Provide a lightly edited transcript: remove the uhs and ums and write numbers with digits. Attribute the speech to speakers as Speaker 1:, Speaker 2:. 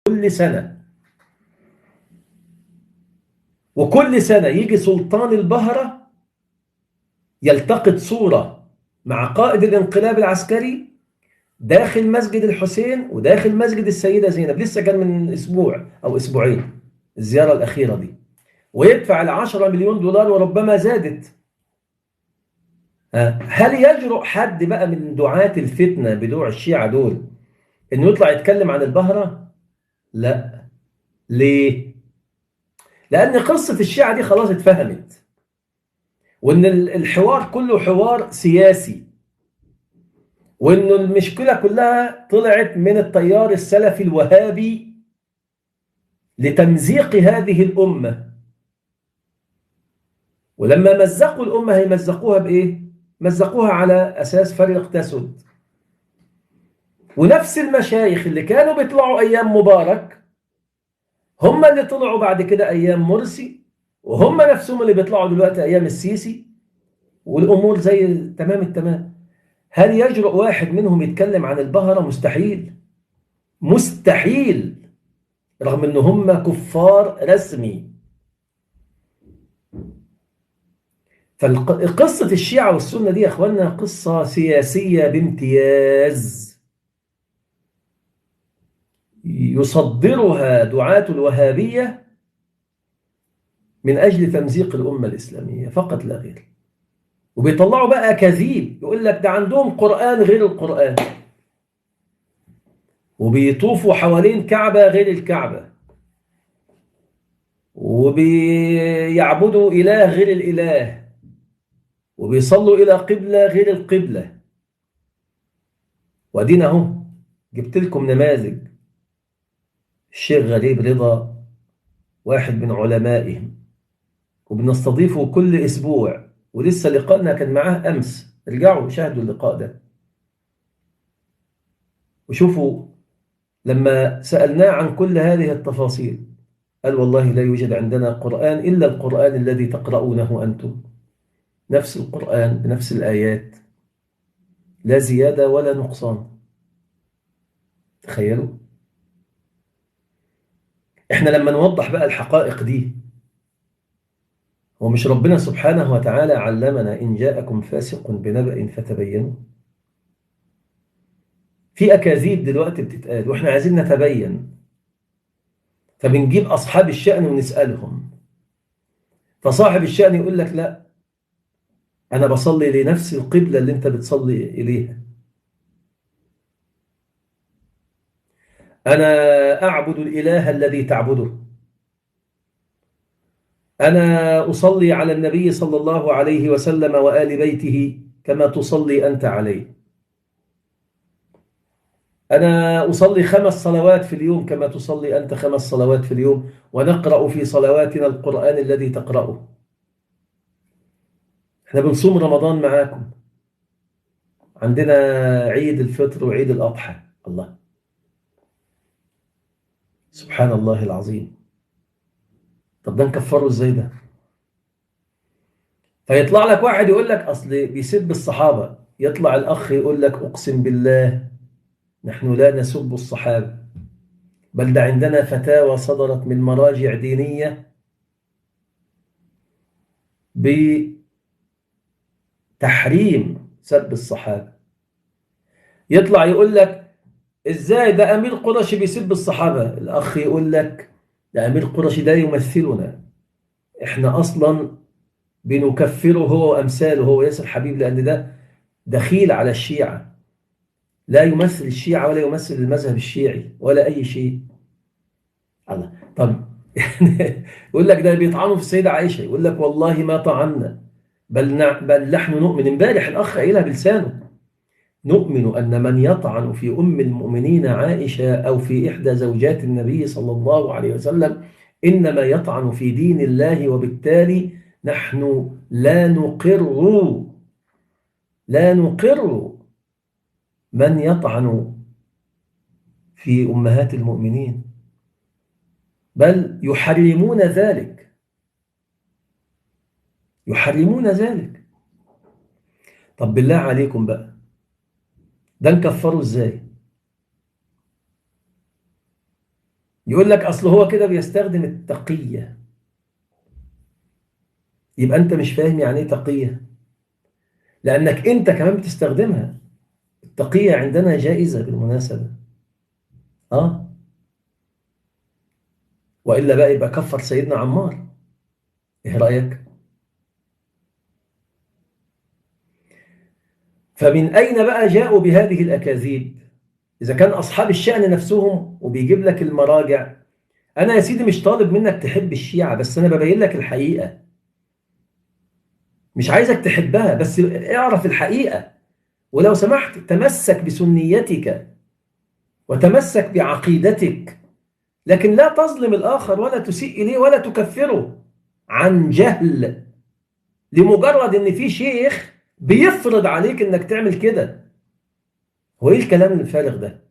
Speaker 1: كل سنة، وكل سنة يجي سلطان البهرة يلتقط صورة مع قائد الانقلاب العسكري داخل مسجد الحسين وداخل مسجد السيدة زينب. لسه كان من أسبوع أو أسبوعين الزيارة الأخيرة دي، ويدفع ال10 مليون دولار وربما زادت. هل يجرؤ حد بقى من دعاة الفتنة بتوع الشيعة دول إنه يطلع يتكلم عن البهرة؟ لا. ليه؟ لأن قصة الشيعة دي خلاص اتفهمت، وإن الحوار كله حوار سياسي، وإنه المشكلة كلها طلعت من التيار السلفي الوهابي لتمزيق هذه الأمة. ولما مزقوا الأمة هيمزقوها بإيه؟ مزقوها على أساس فرق تسد. ونفس المشايخ اللي كانوا بيطلعوا أيام مبارك هم اللي طلعوا بعد كده أيام مرسي، وهم نفسهم اللي بيطلعوا دلوقتي أيام السيسي، والأمور زي تمام التمام. هل يجرؤ واحد منهم يتكلم عن البهرة؟ مستحيل، مستحيل، رغم ان هم كفار رسمي. فقصة الشيعة والسنة دي يا اخوانا قصة سياسية بامتياز، يصدرها دعاة الوهابية من أجل تمزيق الأمة الإسلامية فقط لا غير. وبيطلعوا بقى أكاذيب، يقول لك ده عندهم قرآن غير القرآن، وبيطوفوا حوالين كعبة غير الكعبة، وبيعبدوا إله غير الإله، وبيصلوا إلى قبلة غير القبلة. وأدينا أهو جبت لكم نماذج. الشيخ غريب رضا واحد من علمائهم، وبنستضيفه كل أسبوع، ولسه لقائنا كان معاه أمس. ارجعوا شاهدوا اللقاء ده وشوفوا. لما سألناه عن كل هذه التفاصيل قال والله لا يوجد عندنا قرآن إلا القرآن الذي تقرؤونه أنتم، نفس القرآن بنفس الآيات، لا زيادة ولا نقصان. تخيلوا. احنا لما نوضح بقى الحقائق دي، هو مش ربنا سبحانه وتعالى علمنا إن جاءكم فاسق بنبأ فتبينوا؟ في أكاذيب دلوقتي بتتقال وإحنا عايزين نتبين، فبنجيب أصحاب الشأن ونسألهم. فصاحب الشأن يقول لك لا، أنا بصلي لنفس القبلة اللي أنت بتصلي إليها، أنا أعبد الإله الذي تعبده، أنا أصلي على النبي صلى الله عليه وسلم وآل بيته كما تصلي أنت عليه، أنا أصلي 5 صلوات في اليوم كما تصلي أنت 5 صلوات في اليوم، ونقرأ في صلواتنا القرآن الذي تقرأه، احنا بنصوم رمضان معاكم، عندنا عيد الفطر وعيد الأضحى. الله، سبحان الله العظيم. طب ده نكفره ازاي ده؟ فيطلع لك واحد يقول لك أصل بيسب الصحابة، يطلع الأخ يقول لك أقسم بالله نحن لا نسب الصحابة، بل ده عندنا فتاوى صدرت من مراجع دينية بتحريم سب الصحابة. يطلع يقول لك ازاي ده أمير قرشي بيسب الصحابة، الأخ يقول لك ده أمير قرشي ده يمثلنا، احنا أصلا بنكفره هو وأمثاله، هو ياسر حبيب، لأن ده دخيل على الشيعة، لا يمثل الشيعة ولا يمثل المذهب الشيعي ولا أي شيء. الله. طب يقول لك ده بيطعنوا في السيدة عائشة، يقول لك والله ما طعنا، بل نحن نؤمن. امبارح الأخ قايلها بلسانه، نؤمن أن من يطعن في أم المؤمنين عائشة أو في إحدى زوجات النبي صلى الله عليه وسلم إنما يطعن في دين الله، وبالتالي نحن لا نقر من يطعن في أمهات المؤمنين، بل يحرمون ذلك، يحرمون ذلك. طب بالله عليكم بقى، ده نكفره ازاي؟ يقول لك أصل هو كده بيستخدم التقية. يبقى أنت مش فاهم يعني إيه تقية، لأنك أنت كمان بتستخدمها. التقية عندنا جائزة بالمناسبة. آه. وإلا بقى يبقى كفر سيدنا عمار. إيه رأيك؟ فمن أين بقى جاءوا بهذه الأكاذيب؟ إذا كان أصحاب الشأن نفسهم وبيجيب لك المراجع. أنا يا سيدي مش طالب منك تحب الشيعة، بس أنا ببين لك الحقيقة. مش عايزك تحبها، بس اعرف الحقيقة. ولو سمحت تمسك بسنيتك وتمسك بعقيدتك، لكن لا تظلم الآخر ولا تسيء إليه ولا تكفره عن جهل، لمجرد إن في شيخ بيفرض عليك إنك تعمل كده. هو إيه الكلام الفارغ ده؟